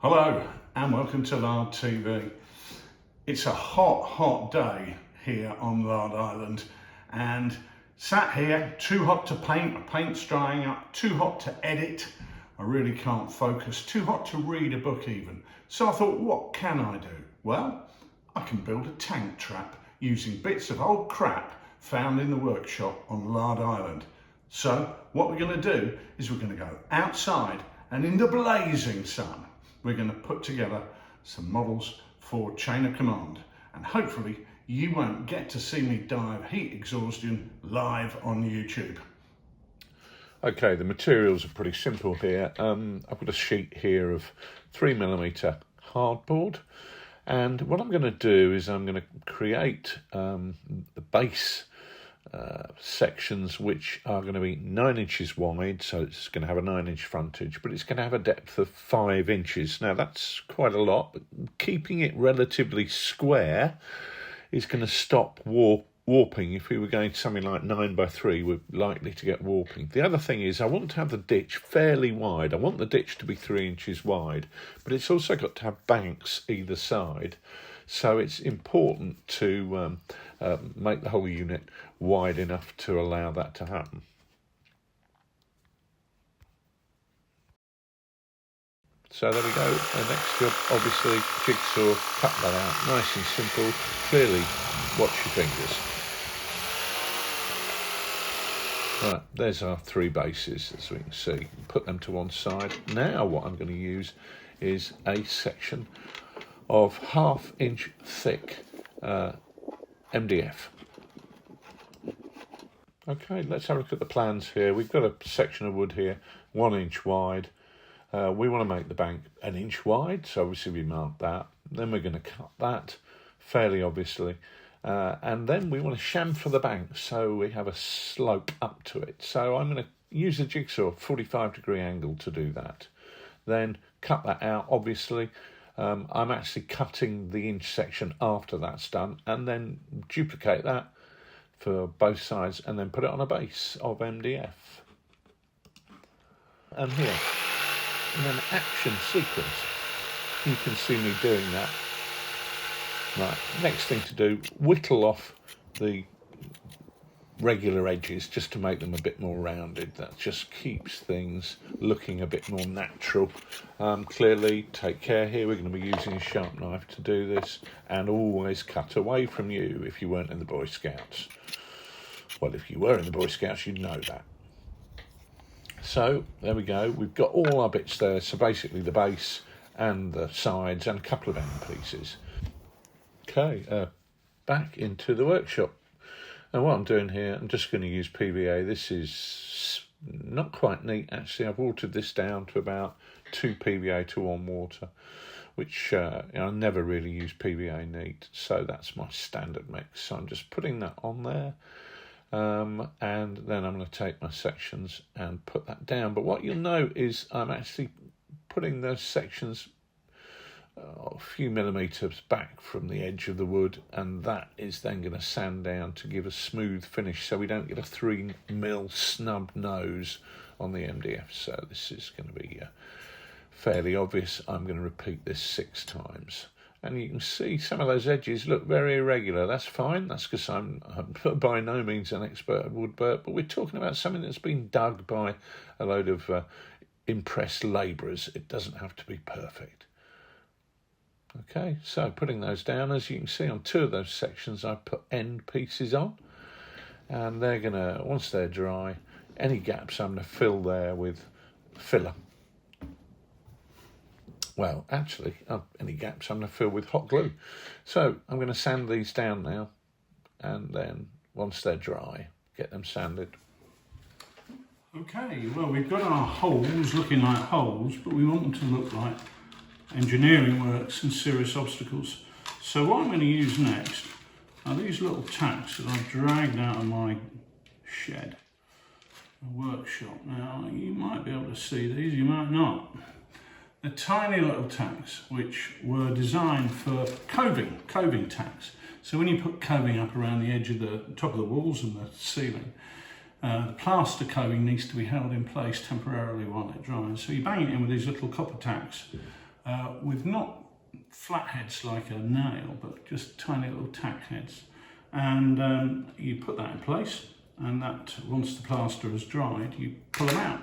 Hello and welcome to Lard TV. It's a hot day here on Lard Island and sat here, too hot to paint, my paint's drying up, too hot to edit, I really can't focus, too hot to read a book even. So I thought, what can I do? Well, I can build a tank trap using bits of old crap found in the workshop on Lard Island. So what we're going to do is we're going to go outside and in the blazing sun, we're going to put together some models for chain of command, and hopefully you won't get to see me die of heat exhaustion live on YouTube. Okay, the materials are pretty simple here. I've got a sheet here of 3mm hardboard, and what I'm going to do is I'm going to create the base sections which are going to be 9 inches wide, so it's going to have a 9-inch frontage, but it's going to have a depth of 5 inches. Now that's quite a lot, but keeping it relatively square is going to stop warping. If we were going to something like 9x3, we're likely to get warping. The other thing is I want to have the ditch fairly wide. I want the ditch to be 3 inches wide, but it's also got to have banks either side. So it's important to make the whole unit wide enough to allow that to happen. So there we go. The next job, obviously, jigsaw, cut that out. Nice and simple. Clearly, watch your fingers. Right, there's our 3 bases, as we can see. Put them to one side. Now what I'm going to use is a section of 1/2 inch thick MDF. Okay, let's have a look at the plans here. We've got a section of wood here, 1 inch wide. We want to make the bank 1 inch wide, so obviously we mark that. Then we're going to cut that, fairly obviously. And then we want to chamfer the bank, so we have a slope up to it. So I'm going to use a jigsaw, 45-degree angle to do that. Then cut that out, obviously. I'm actually cutting the inch section after that's done, and then duplicate that for both sides and then put it on a base of MDF. And here, in an action sequence, you can see me doing that. Right, next thing to do, whittle off the regular edges just to make them a bit more rounded. That just keeps things looking a bit more natural. Clearly, take care here, we're going to be using a sharp knife to do this, and always cut away from you if you weren't in the Boy Scouts. Well, if you were in the Boy Scouts, you'd know that. So there we go, we've got all our bits there, so basically the base and the sides and a couple of end pieces. Okay, back into the workshop. And what I'm doing here, I'm just going to use PVA. This is not quite neat, actually. I've watered this down to about 2 PVA to 1 water, which I never really use PVA neat, so that's my standard mix. So I'm just putting that on there, and then I'm going to take my sections and put that down. But what you'll know is I'm actually putting those sections a few millimetres back from the edge of the wood, and that is then going to sand down to give a smooth finish so we don't get a 3mm snub nose on the MDF. So this is going to be fairly obvious. I'm going to repeat this 6 times, and you can see some of those edges look very irregular. That's fine, that's because I'm by no means an expert at woodwork, but we're talking about something that's been dug by a load of impressed labourers. It doesn't have to be perfect. Okay, so putting those down, as you can see on 2 of those sections I've put end pieces on, and they're going to, once they're dry, any gaps I'm going to fill there with filler. Well, actually, any gaps I'm going to fill with hot glue. So I'm going to sand these down now, and then once they're dry, get them sanded. Okay, well, we've got our holes looking like holes, but we want them to look like engineering works and serious obstacles. So what I'm going to use next are these little tacks that I've dragged out of my shed, a workshop. Now, you might be able to see these, you might not. They're tiny little tacks which were designed for coving tacks. So when you put coving up around the edge of the top of the walls and the ceiling, the plaster coving needs to be held in place temporarily while it dries. So you bang it in with these little copper tacks with not flat heads like a nail, but just tiny little tack heads. And you put that in place, and that, once the plaster has dried, you pull them out.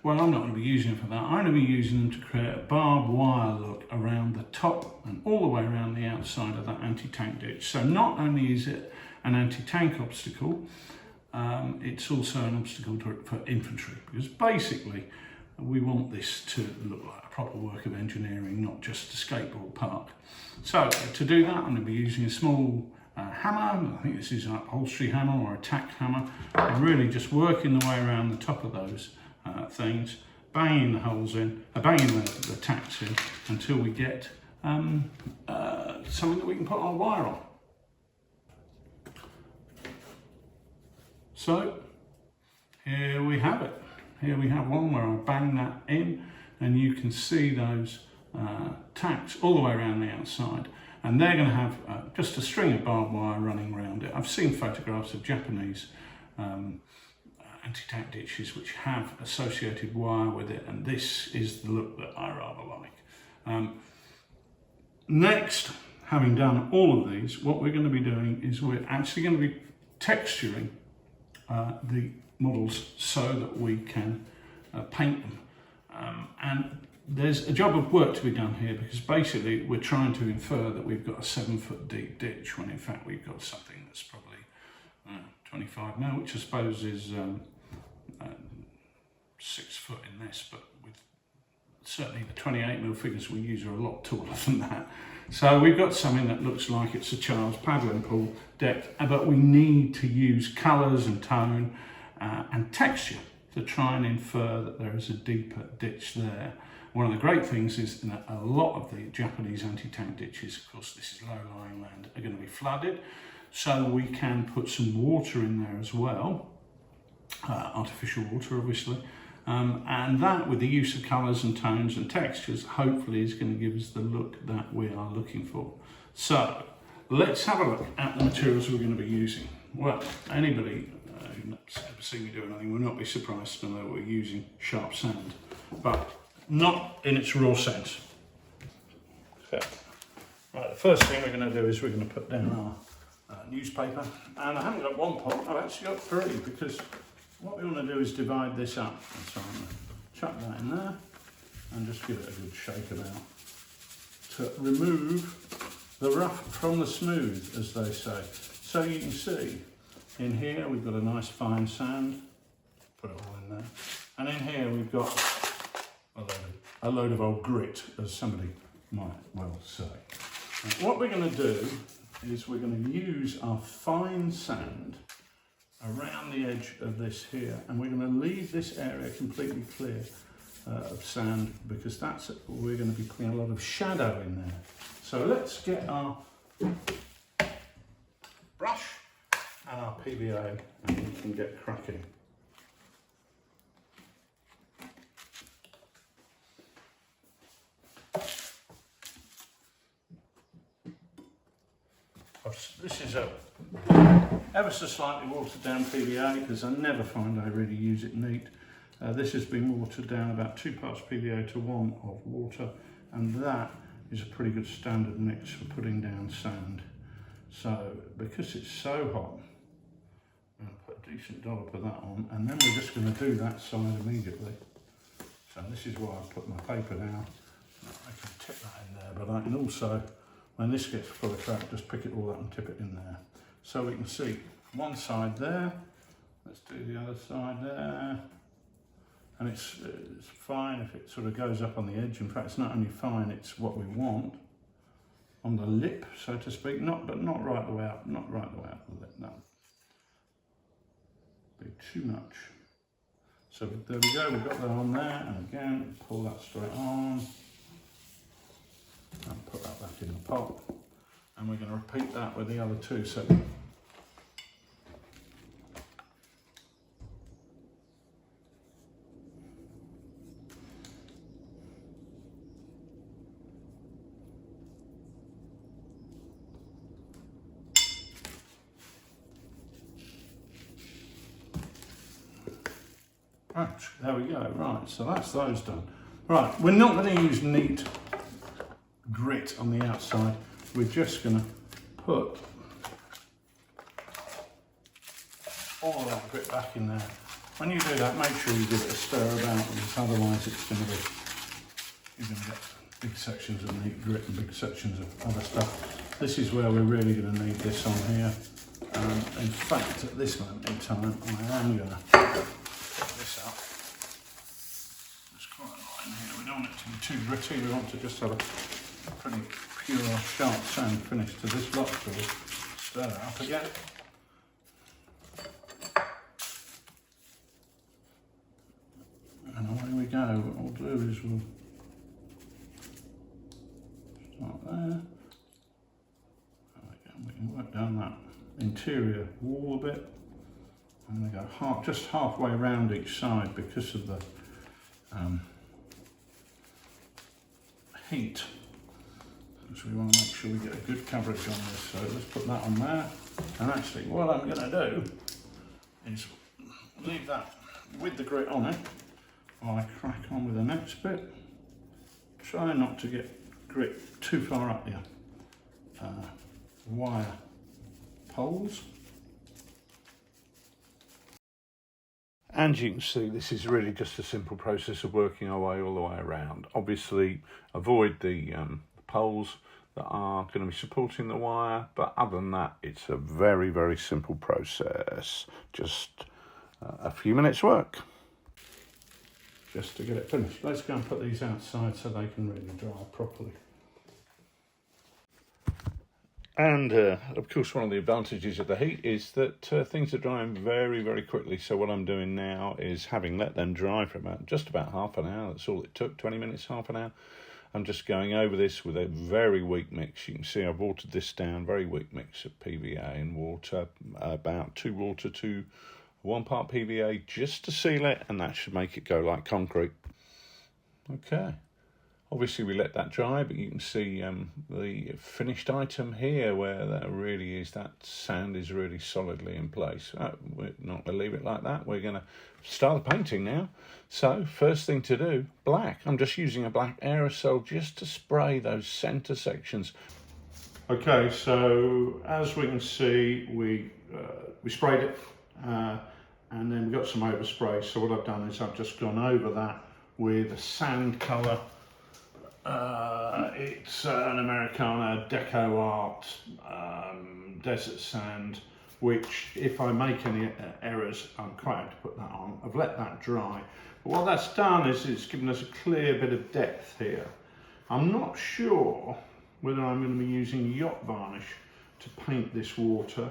Well, I'm not going to be using them for that. I'm going to be using them to create a barbed wire look around the top and all the way around the outside of that anti-tank ditch. So not only is it an anti-tank obstacle, it's also an obstacle for infantry, because basically we want this to look like a proper work of engineering, not just a skateboard park. So to do that, I'm going to be using a small hammer. I think this is an upholstery hammer or a tack hammer, and really just working the way around the top of those things, banging the holes in, banging the tacks in until we get something that we can put our wire on. So here we have it. Here we have one where I bang that in, and you can see those tacks all the way around the outside, and they're going to have just a string of barbed wire running around it. I've seen photographs of Japanese anti-tank ditches which have associated wire with it, and this is the look that I rather like. Next, having done all of these, what we're going to be doing is we're actually going to be texturing the models so that we can paint them. And there's a job of work to be done here, because basically we're trying to infer that we've got a 7-foot deep ditch when in fact we've got something that's probably 25 mil, which I suppose is 6 foot in this, but with certainly the 28 mil figures we use are a lot taller than that. So we've got something that looks like it's a child's paddling pool depth, but we need to use colours and tone and texture to try and infer that there is a deeper ditch there. One of the great things is that a lot of the Japanese anti-tank ditches, of course this is low-lying land, are going to be flooded, so we can put some water in there as well, artificial water obviously, and that, with the use of colours and tones and textures, hopefully is going to give us the look that we are looking for. So let's have a look at the materials we're going to be using. Well, anybody who's ever seen me do anything will not be surprised to know we're using sharp sand, but not in its raw sense. So, right, the first thing we're going to do is we're going to put down our newspaper, and I haven't got one pot, I've actually got 3, because what we want to do is divide this up. So I'm going to chuck that in there and just give it a good shake about to remove the rough from the smooth, as they say. So you can see in here we've got a nice fine sand, put it all in there, and in here we've got a load of old grit, as somebody might well say. And what we're going to do is we're going to use our fine sand around the edge of this here, and we're going to leave this area completely clear of sand, because that's we're going to be putting a lot of shadow in there. So let's get our brush and our PVA, and we can get cracking. This is a ever so slightly watered down PVA, because I never find I really use it neat. This has been watered down about 2 parts PVA to 1 of water, and that is a pretty good standard mix for putting down sand. So because it's so hot, I'm going to put a decent dollop of that on, and then we're just going to do that side immediately. So this is why I've put my paper down. I can tip that in there, but I can also, when this gets full of crap, just pick it all up and tip it in there. So we can see one side there, let's do the other side there, and it's fine if it sort of goes up on the edge. In fact, it's not only fine, it's what we want on the lip, so to speak, but not right the way up, not right the way up the lip, no. Be too much. So there we go, we've got that on there, and again, pull that straight on, and put that back in the pot. And we're going to repeat that with the other 2. So right, there we go. Right, so that's those done. Right, we're not going to use neat grit on the outside, we're just going to put all of that grit back in there. When you do that, make sure you give it a stir about, because otherwise it's going to be, you're going to get big sections of neat grit and big sections of other stuff. This is where we're really going to need this on here. In fact, at this moment in time, I am going to put this up. It's quite a line here. We don't want it to be too gritty. We want to just have a pretty pure, sharp sand finish to this lot. So we'll stir it up again. And away we go. What we'll do is we'll start there. We can work down that interior wall a bit. I'm going to go just halfway around each side because of the heat. So we want to make sure we get a good coverage on this. So let's put that on there. And actually what I'm going to do is leave that with the grit on it while I crack on with the next bit. Try not to get grit too far up the wire poles. And you can see this is really just a simple process of working our way all the way around. Obviously avoid the poles that are going to be supporting the wire, but other than that it's a very, very simple process. Just a few minutes work. Just to get it finished. Let's go and put these outside so they can really dry properly. And of course, one of the advantages of the heat is that things are drying very, very quickly. So what I'm doing now is, having let them dry for just about half an hour, that's all it took, 20 minutes, half an hour. I'm just going over this with a very weak mix. You can see I've watered this down, very weak mix of PVA and water, about 2 water to 1 part PVA, just to seal it, and that should make it go like concrete. Okay. Obviously we let that dry, but you can see the finished item here, where that really is, that sand is really solidly in place. We're not going to leave it like that. We're going to start the painting now. So first thing to do, black. I'm just using a black aerosol just to spray those centre sections. Okay, so as we can see, we sprayed it and then we got some overspray. So what I've done is I've just gone over that with a sand colour. It's an Americana Deco Art desert sand, which if I make any errors, I'm quite happy to put that on. I've let that dry. But what that's done is it's given us a clear bit of depth here. I'm not sure whether I'm going to be using yacht varnish to paint this water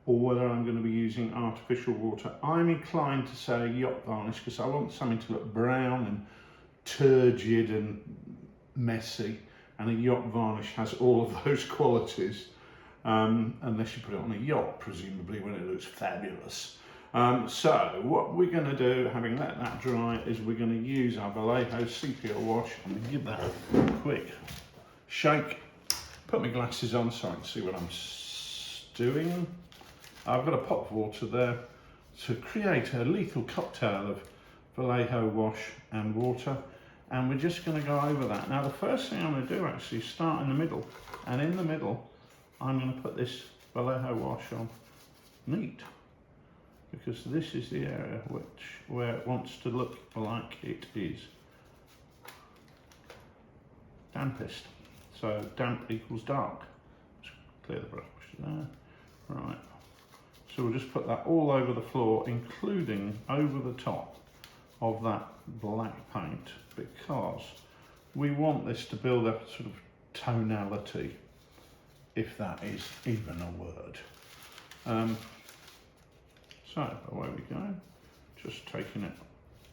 or whether I'm going to be using artificial water. I'm inclined to say yacht varnish because I want something to look brown and turgid and messy, and a yacht varnish has all of those qualities, unless you put it on a yacht, presumably, when it looks fabulous. So what we're going to do, having let that dry, is we're going to use our Vallejo sepia wash. I'm going to give that a quick shake, put my glasses on so I can see what I'm doing. I've got a pot of water there to create a lethal cocktail of Vallejo wash and water. And we're just going to go over that. Now the first thing I'm going to do actually is start in the middle. And in the middle, I'm going to put this Vallejo wash on neat. Because this is the area where it wants to look like it is dampest. So damp equals dark. Just clear the brush there. Right. So we'll just put that all over the floor, including over the top of that black paint, because we want this to build up sort of tonality, if that is even a word. So away we go, just taking it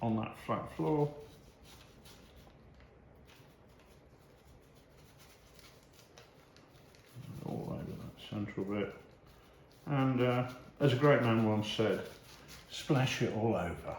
on that flat floor. All over that central bit. And as a great man once said, splash it all over.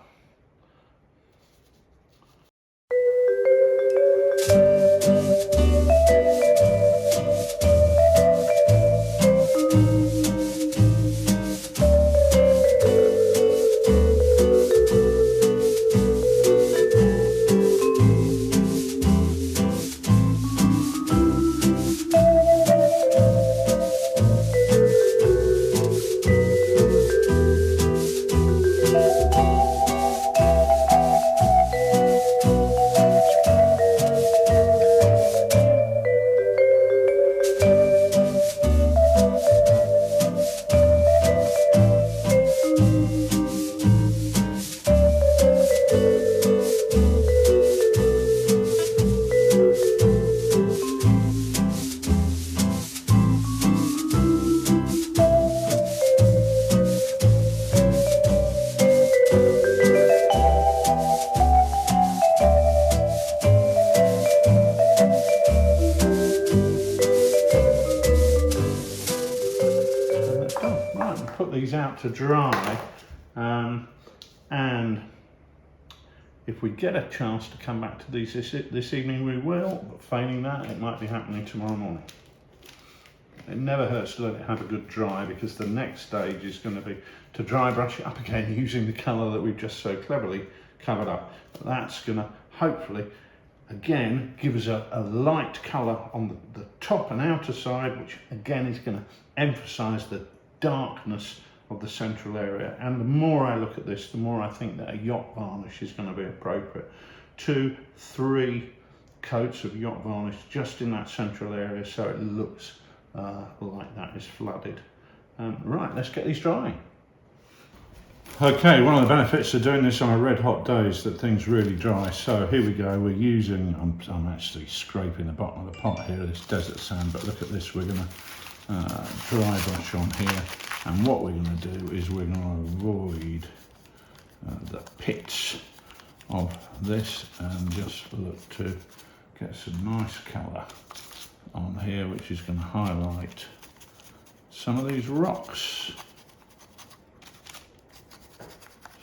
out to dry, and if we get a chance to come back to these this evening, we will, but failing that, it might be happening tomorrow morning. It never hurts to let it have a good dry, because the next stage is going to be to dry brush it up again using the colour that we've just so cleverly covered up. That's going to hopefully again give us a light colour on the top and outer side, which again is going to emphasise the darkness of the central area. And the more I look at this, the more I think that a yacht varnish is going to be appropriate. 2, 3 coats of yacht varnish just in that central area, so it looks like that is flooded. Right, let's get these drying. Okay, one of the benefits of doing this on a red hot day is that things really dry. So here we go, we're using, I'm actually scraping the bottom of the pot here, this desert sand, but look at this, we're going to dry brush on here, and what we're going to do is we're going to avoid the pits of this and just look to get some nice colour on here, which is going to highlight some of these rocks.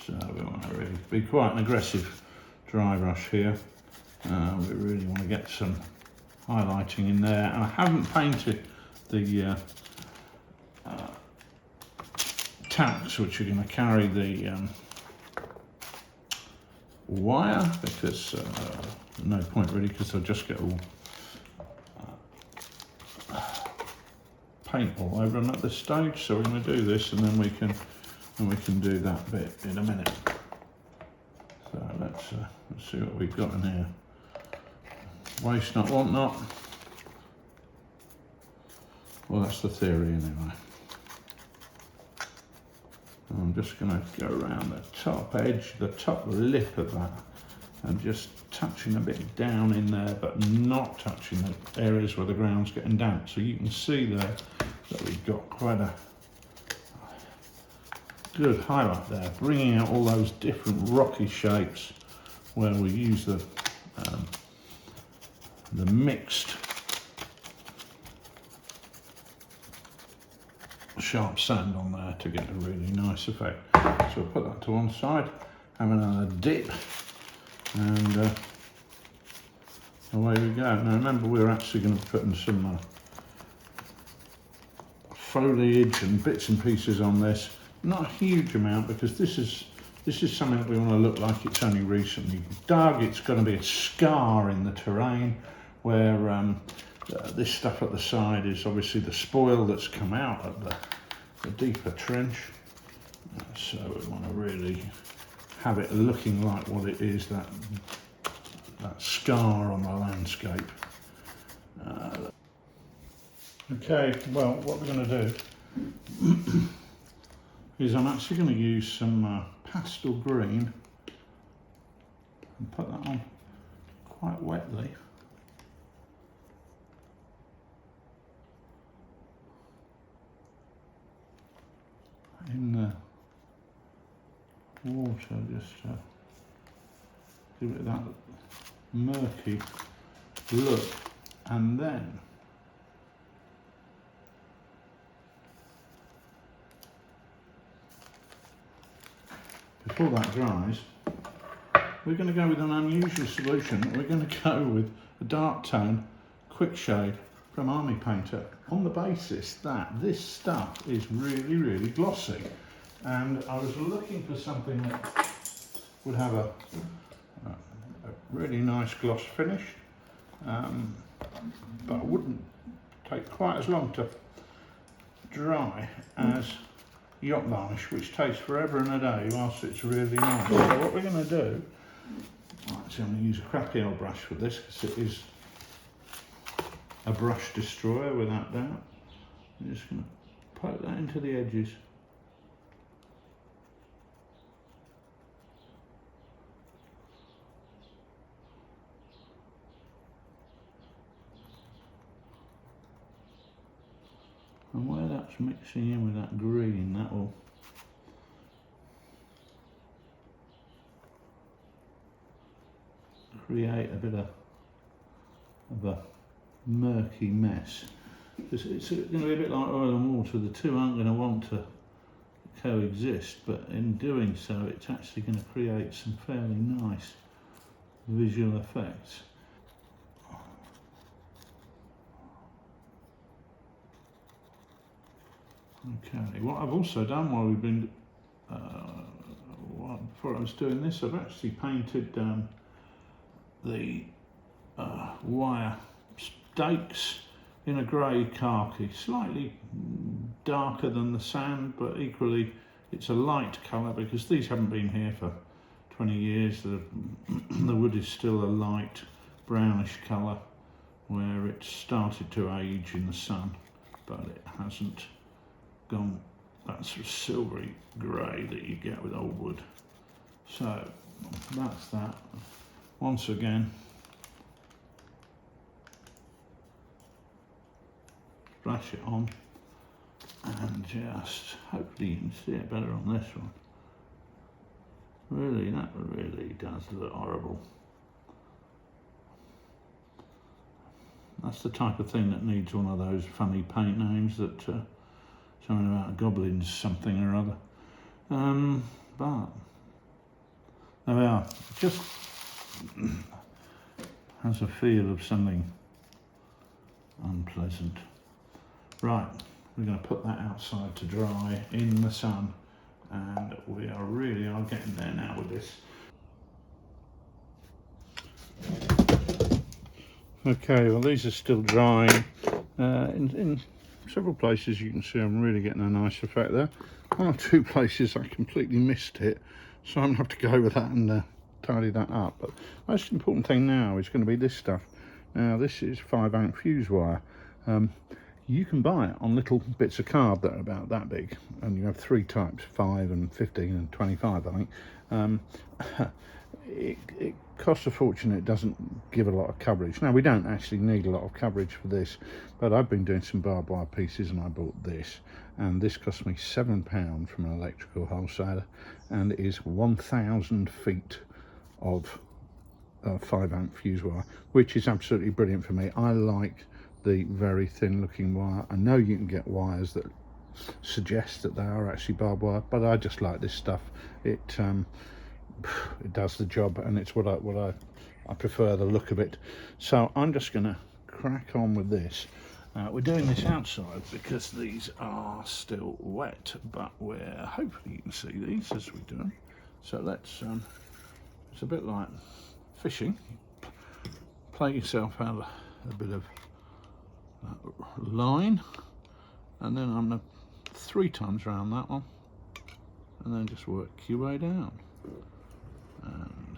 So we want to really be quite an aggressive dry brush here. We really want to get some highlighting in there, and I haven't painted the tacks which are going to carry the wire, because no point really, because they'll just get all paint all over them at this stage. So we're going to do this, and then we can do that bit in a minute. So let's see what we've got in here. Waste not, want not. Well, that's the theory anyway. I'm just going to go around the top edge, the top lip of that, and just touching a bit down in there, but not touching the areas where the ground's getting damp. So you can see there that we've got quite a good highlight there, bringing out all those different rocky shapes where we use the mixed sharp sand on there to get a really nice effect. So we'll put that to one side, have another dip, and away we go. Now remember, we're actually going to be putting some foliage and bits and pieces on this. Not a huge amount, because this is something that we want to look like it's only recently dug. It's going to be a scar in the terrain, where this stuff at the side is obviously the spoil that's come out of the deeper trench. So we want to really have it looking like what it is, that scar on the landscape. Okay, well, what we're going to do is I'm actually going to use some pastel green and put that on quite wetly. In the water, just to give it that murky look, and then before that dries, we're going to go with an unusual solution. We're going to go with a dark tone quick shade from Army Painter, on the basis that this stuff is really, really glossy. And I was looking for something that would have a really nice gloss finish, but wouldn't take quite as long to dry as yacht varnish, which takes forever and a day whilst it's really nice. So what we're going to do, actually I'm going to use a crappy old brush for this, because it is a brush destroyer without doubt. I'm just going to poke that into the edges. And where that's mixing in with that green, that will create a bit of a murky mess. It's going to be a bit like oil and water. The two aren't going to want to coexist, but in doing so it's actually going to create some fairly nice visual effects. Okay, what I've also done while we've been before I was doing this, I've actually painted the wire stakes in a grey khaki, slightly darker than the sand, but equally it's a light colour because these haven't been here for 20 years. The wood is still a light brownish colour where it started to age in the sun, but it hasn't gone that sort of silvery grey that you get with old wood. So that's that. Once again, splash it on and just hopefully you can see it better on this one. Really, that really does look horrible. That's the type of thing that needs one of those funny paint names that something about goblins something or other. But there we are. Just has a feel of something unpleasant. Right, we're going to put that outside to dry in the sun, and we really are getting there now with this. Okay, well these are still drying. In several places you can see I'm really getting a nice effect there. One or two places I completely missed it, so I'm going to have to go with that and tidy that up. But the most important thing now is going to be this stuff. Now this is 5-amp fuse wire. You can buy it on little bits of card that are about that big, and you have 3 types, 5 and 15 and 25 I think. It costs a fortune. It doesn't give a lot of coverage. Now we don't actually need a lot of coverage for this, but I've been doing some barbed wire pieces and I bought this, and this cost me £7 from an electrical wholesaler, and it is 1,000 feet of 5-amp fuse wire, which is absolutely brilliant for me. I like the very thin looking wire. I know you can get wires that suggest that they are actually barbed wire, but I just like this stuff. It does the job, and it's what I prefer the look of it. So I'm just gonna crack on with this. We're doing this outside because these are still wet, but hopefully you can see these as we do them. So let's it's a bit like fishing. Play yourself out a bit of line, and then I'm going to 3 times around that one, and then just work your way down. And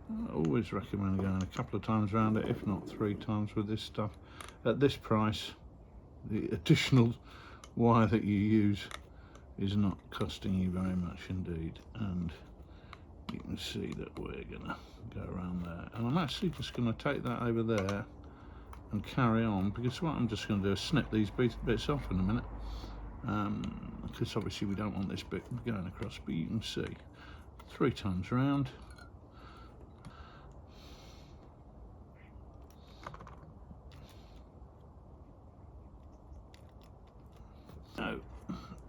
I always recommend going a couple of times around it, if not 3 times with this stuff. At this price, the additional wire that you use is not costing you very much indeed, and you can see that we're going to go around there, and I'm actually just going to take that over there and carry on, because what I'm just going to do is snip these bits off in a minute, because obviously we don't want this bit going across, but you can see 3 times round.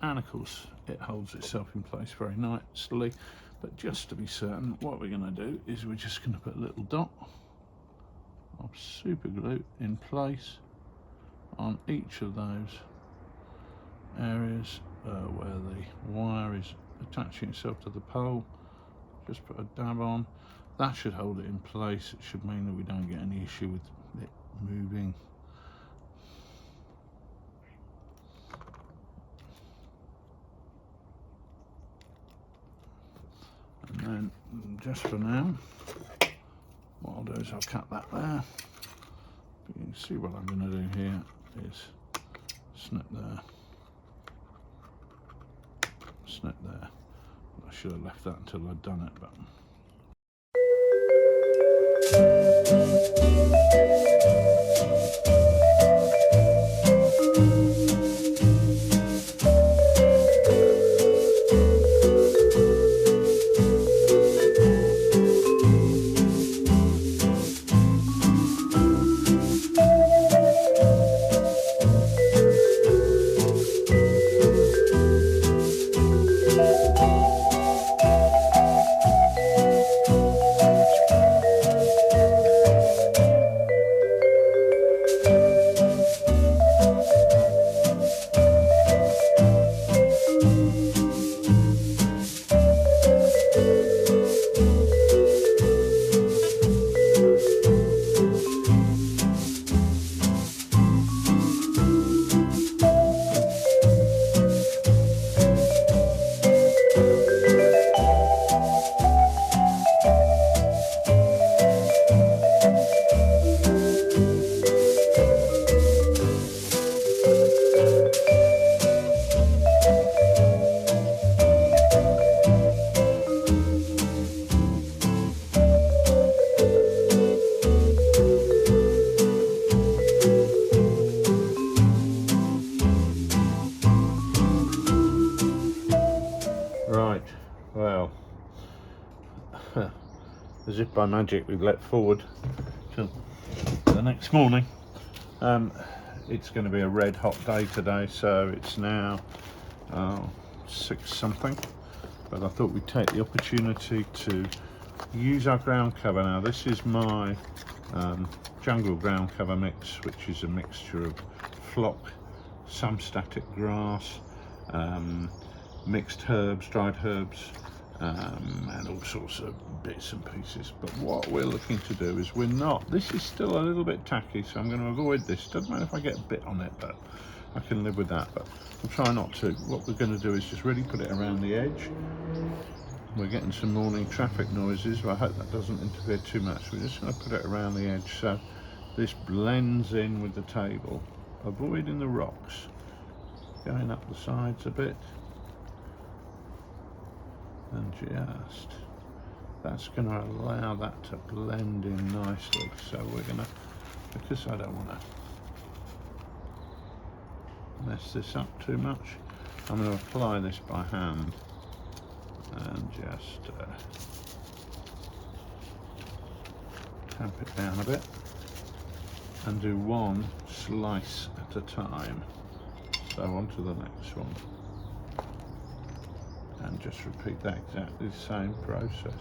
And of course it holds itself in place very nicely, but just to be certain, what we're going to do is we're just going to put a little dot of super glue in place on each of those areas where the wire is attaching itself to the pole. Just put a dab on. That should hold it in place. It should mean that we don't get any issue with it moving. And then just for now, what I'll do is I'll cut that there. But you can see what I'm going to do here is snip there, snip there. I should have left that until I'd done it, but as if by magic we've leapt forward till the next morning. It's going to be a red hot day today, so it's now 6 something, but I thought we'd take the opportunity to use our ground cover. Now this is my jungle ground cover mix, which is a mixture of flock, some static grass, mixed herbs, dried herbs, and all sorts of bits and pieces. But what we're looking to do is this is still a little bit tacky, so I'm going to avoid this. Doesn't matter if I get a bit on it, but I can live with that, but I'll try not to. What we're going to do is just really put it around the edge. We're getting some morning traffic noises, but I hope that doesn't interfere too much. We're just going to put it around the edge so this blends in with the table, avoiding the rocks, going up the sides a bit. And that's going to allow that to blend in nicely. So we're going to, because I don't want to mess this up too much, I'm going to apply this by hand and just tamp it down a bit and do one slice at a time. So on to the next one. And just repeat that exactly the same process.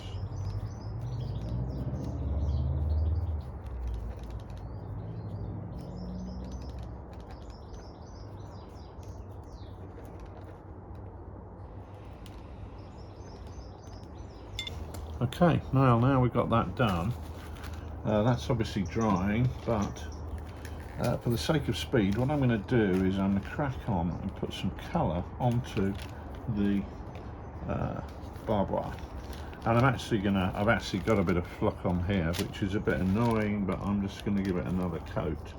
Okay, now we've got that done. That's obviously drying, but for the sake of speed, what I'm going to do is I'm going to crack on and put some colour onto the barbed wire, and I've actually got a bit of flock on here, which is a bit annoying, but I'm just going to give it another coat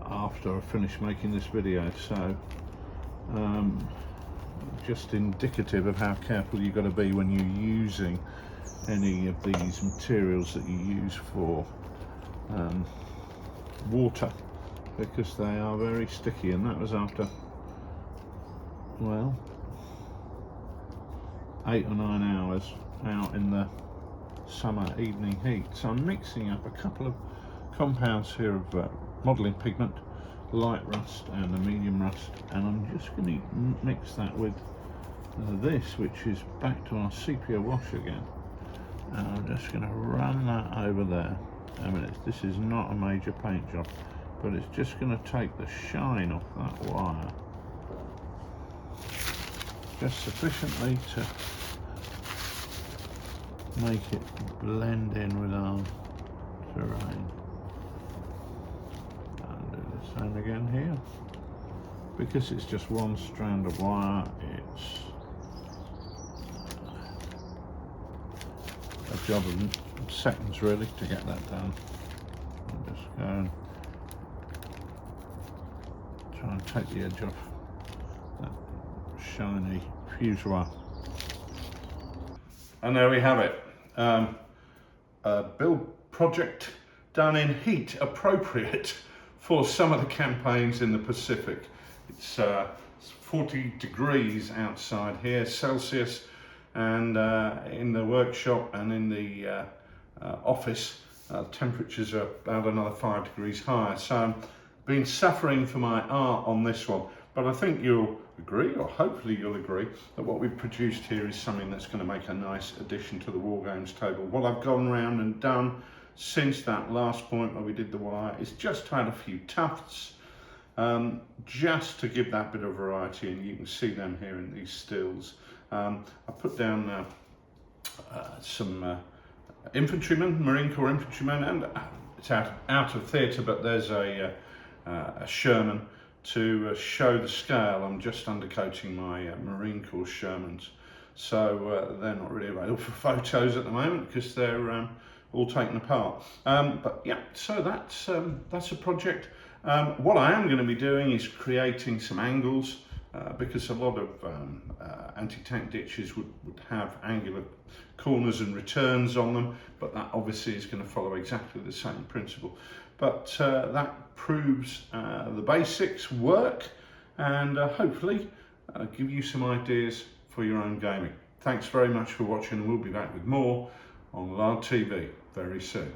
after I finish making this video. So just indicative of how careful you've got to be when you're using any of these materials that you use for water, because they are very sticky. And that was after, well, 8 or 9 hours out in the summer evening heat. So I'm mixing up a couple of compounds here of modelling pigment, light rust and a medium rust, and I'm just going to mix that with this, which is back to our sepia wash again, and I'm just going to run that over there. I mean, this is not a major paint job, but it's just going to take the shine off that wire just sufficiently to make it blend in with our terrain. And do the same again here. Because it's just one strand of wire, it's a job of seconds really to get that done. I'll just go and try and take the edge off that shiny fuse wire. And there we have it. A build project done in heat appropriate for some of the campaigns in the Pacific. It's 40 degrees outside here, Celsius, and in the workshop and in the office, temperatures are about another 5 degrees higher. So I've been suffering for my art on this one, but I think you'll agree, or hopefully you'll agree, that what we've produced here is something that's going to make a nice addition to the War Games table. What I've gone around and done since that last point where we did the wire is just add a few tufts, just to give that bit of variety, and you can see them here in these stills. I put down some infantrymen, Marine Corps infantrymen, and it's out of theatre, but there's a Sherman to show the scale. I'm just undercoating my Marine Corps Shermans, so they're not really available for photos at the moment because they're all taken apart. But yeah, so that's a project. What I am going to be doing is creating some angles, because a lot of anti-tank ditches would have angular corners and returns on them, but that obviously is going to follow exactly the same principle. But that proves the basics work, and hopefully give you some ideas for your own gaming. Thanks very much for watching, and we'll be back with more on Lard TV very soon.